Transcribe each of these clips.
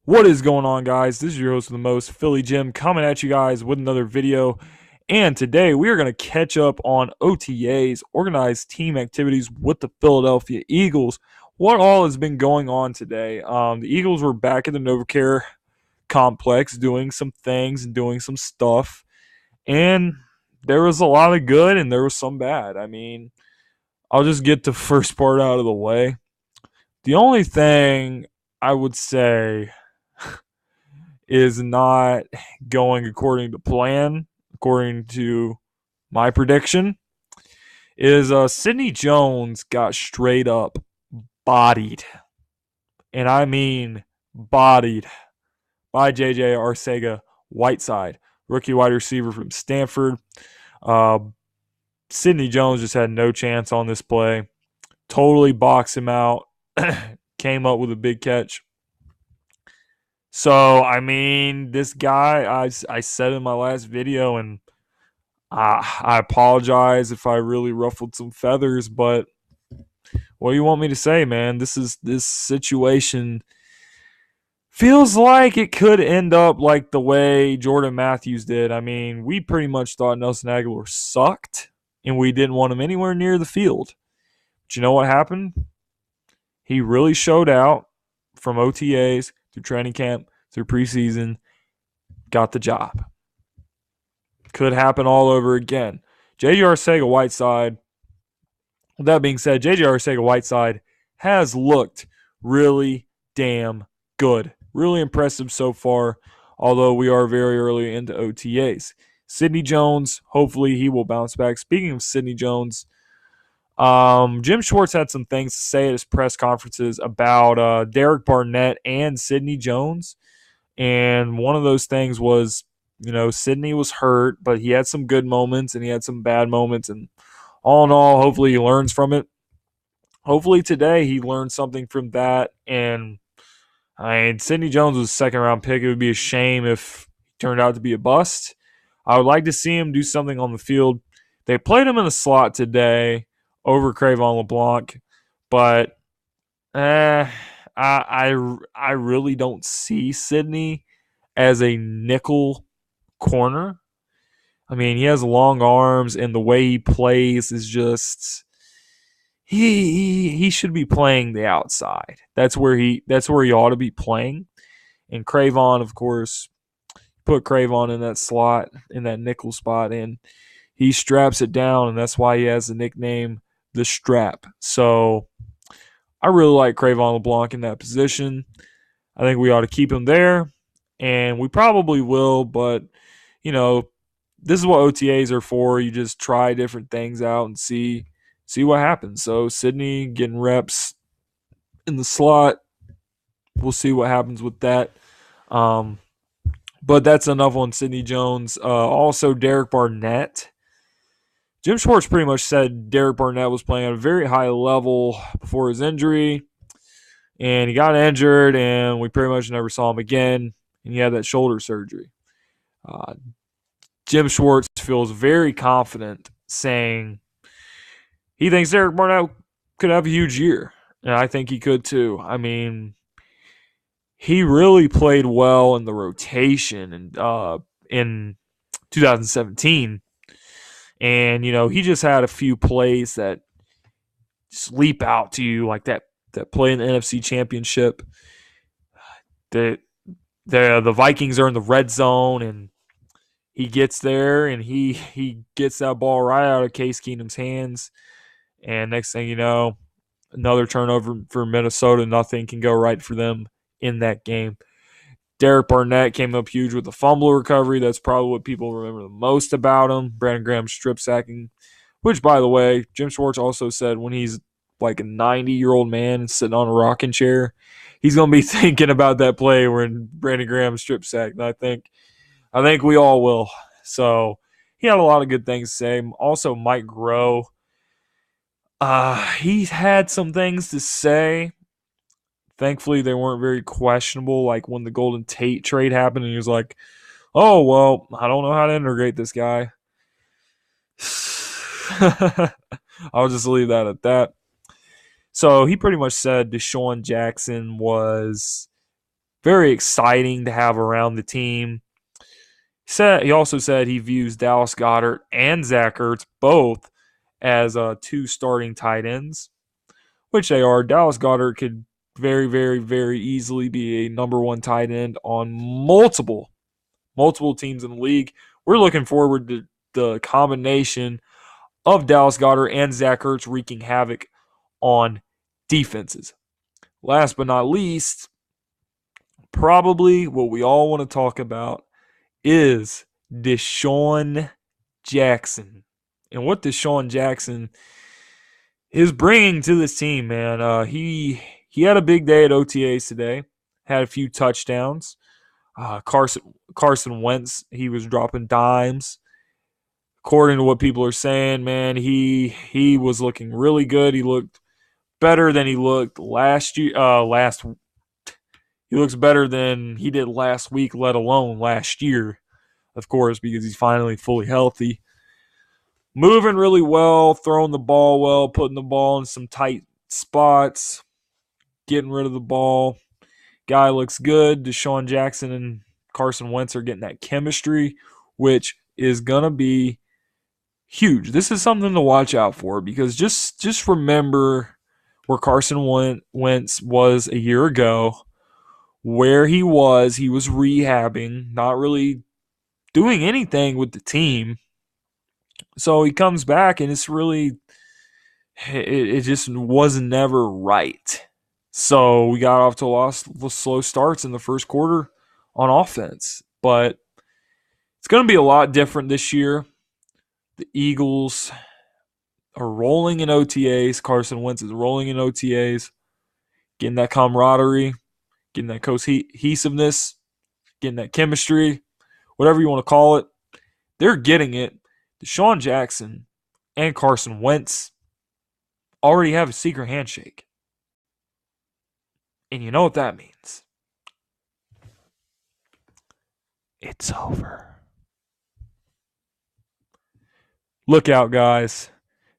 What is going on, guys? This is your host of the most, Philly Jim, coming at you guys with another video. And today we are going to catch up on OTAs, organized team activities with the Philadelphia Eagles. What all has been going on today? The Eagles were back at the NovaCare complex doing some things and doing some stuff. And there was a lot of good and there was some bad. I'll just get the first part out of the way. The only thing I would say is not going according to plan, according to my prediction, is Sidney Jones got straight up bodied. And I mean bodied by JJ Arcega Whiteside, rookie wide receiver from Stanford. Uh, Sidney Jones just had no chance on this play. Totally boxed him out. Came up with a big catch. So, this guy, I said in my last video, and I apologize if I really ruffled some feathers, but what do you want me to say, man? This situation feels like it could end up like the way Jordan Matthews did. We pretty much thought Nelson Aguilar sucked, and we didn't want him anywhere near the field. But you know what happened? He really showed out from OTAs through training camp, through preseason, got the job. Could happen all over again. JJ Arcega Whiteside, with that being said, JJ Arcega Whiteside has looked really damn good. Really impressive so far, although we are very early into OTAs. Sidney Jones, hopefully he will bounce back. Speaking of Sidney Jones, Jim Schwartz had some things to say at his press conferences about Derek Barnett and Sidney Jones. And one of those things was, Sidney was hurt, but he had some good moments and he had some bad moments. And all in all, hopefully he learns from it. Hopefully today he learned something from that. And Sidney Jones was a second-round pick. It would be a shame if he turned out to be a bust. I would like to see him do something on the field. They played him in the slot today over Cravon LeBlanc, but I really don't see Sidney as a nickel corner. He has long arms, and the way he plays is just he should be playing the outside. That's where he ought to be playing. And Cravon, of course, put Cravon in that slot, in that nickel spot, and he straps it down, and that's why he has the nickname the Strap. So I really like Cravon LeBlanc in that position. I think we ought to keep him there, and we probably will, but, this is what OTAs are for. You just try different things out and see what happens. So Sidney getting reps in the slot. We'll see what happens with that. But that's enough on Sidney Jones. Also, Derek Barnett. Jim Schwartz pretty much said Derek Barnett was playing at a very high level before his injury, and he got injured, and we pretty much never saw him again, and he had that shoulder surgery. Jim Schwartz feels very confident saying he thinks Derek Barnett could have a huge year, and I think he could too. He really played well in the rotation and in 2017. And, he just had a few plays that just leap out to you, like that play in the NFC Championship. The Vikings are in the red zone, and he gets there, and he gets that ball right out of Case Keenum's hands. And next thing you know, another turnover for Minnesota. Nothing can go right for them in that game. Derek Barnett came up huge with the fumble recovery. That's probably what people remember the most about him. Brandon Graham strip sacking, which, by the way, Jim Schwartz also said when he's like a 90-year-old man and sitting on a rocking chair, he's going to be thinking about that play when Brandon Graham strip sacked. And I think we all will. So he had a lot of good things to say. Also, Mike Groh, he had some things to say. Thankfully, they weren't very questionable, like when the Golden Tate trade happened, and he was like, oh, well, I don't know how to integrate this guy. I'll just leave that at that. So he pretty much said Desean Jackson was very exciting to have around the team. He also said he views Dallas Goedert and Zach Ertz both as two starting tight ends, which they are. Dallas Goedert could very, very, very easily be a number one tight end on multiple teams in the league. We're looking forward to the combination of Dallas Goedert and Zach Ertz wreaking havoc on defenses. Last but not least, probably what we all want to talk about is Desean Jackson. And what Desean Jackson is bringing to this team, man. He had a big day at OTAs today. Had a few touchdowns. Carson Wentz, he was dropping dimes. According to what people are saying, man, he was looking really good. He looked better than he looked last year. He looks better than he did last week, let alone last year, of course, because he's finally fully healthy. Moving really well, throwing the ball well, putting the ball in some tight spots, getting rid of the ball. Guy looks good. Desean Jackson and Carson Wentz are getting that chemistry, which is going to be huge. This is something to watch out for because just remember where Carson Wentz was a year ago, where he was rehabbing, not really doing anything with the team. So he comes back and it's really, it just was never right. So we got off to a lot of slow starts in the first quarter on offense. But it's going to be a lot different this year. The Eagles are rolling in OTAs. Carson Wentz is rolling in OTAs, getting that camaraderie, getting that cohesiveness, getting that chemistry, whatever you want to call it. They're getting it. Desean Jackson and Carson Wentz already have a secret handshake. And you know what that means. It's over. Look out, guys.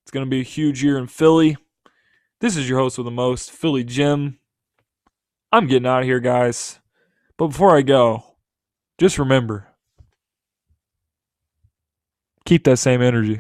It's going to be a huge year in Philly. This is your host with the most, Philly Jim. I'm getting out of here, guys. But before I go, just remember, keep that same energy.